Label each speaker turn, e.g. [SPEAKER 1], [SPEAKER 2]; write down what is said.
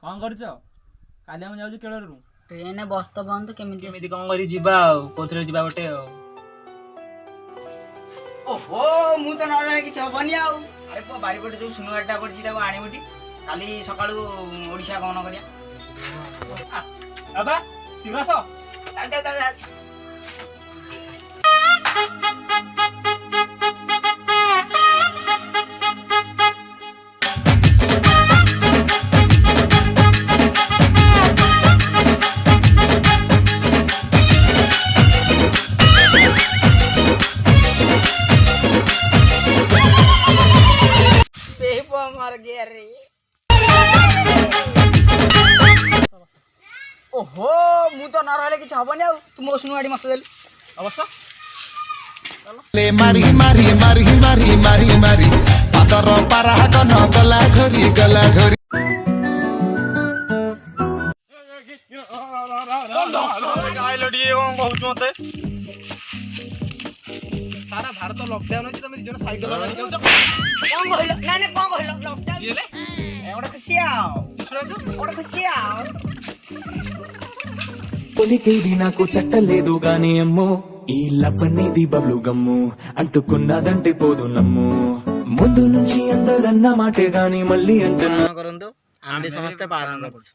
[SPEAKER 1] कौन कर काली आम जाऊ केल
[SPEAKER 2] ट्रेन बस तो बंद केमिति
[SPEAKER 1] कौन करी जीवा कोथरे जीवा बटे
[SPEAKER 3] ओहो मु तो न कि हबनी आउ अरे पो बारी पटे जो सुनु गाडा पड़छि ताको आनिबुटी काली सकाळू ओडिसा कोन करिया
[SPEAKER 1] बाबा शीघ्र सो
[SPEAKER 3] मार गया रे ओहो मु तो न रहले कि हबनी आउ तू मो सुनु गाडी मस्त देलु
[SPEAKER 1] अवश्य
[SPEAKER 4] ले मारी मारी मारी मारी मारी मारी पातर पारा गन गला घरी
[SPEAKER 1] बहुत मते सारा भारत लॉकडाउन अछि तमे जण साइकिल
[SPEAKER 3] कौन कहलो ना ना कौन कहलो लॉकडाउन
[SPEAKER 1] ये ले
[SPEAKER 3] एवढा खुशी आओ एवढा खुशी आओ
[SPEAKER 5] పొలికేది నాకు తట్టలేదు గాని అమ్మో ఈ లవ్వనేది బబ్లు గమ్ము అంటుకున్నదంటే పోదు నమ్ము ముందు నుంచి అందరన్న మాటే గాని మళ్ళీ అంటున్నా
[SPEAKER 3] କରନ୍ତୁ ଆମେ ସମସ୍ତେ ପାଳନ କରୁଛୁ।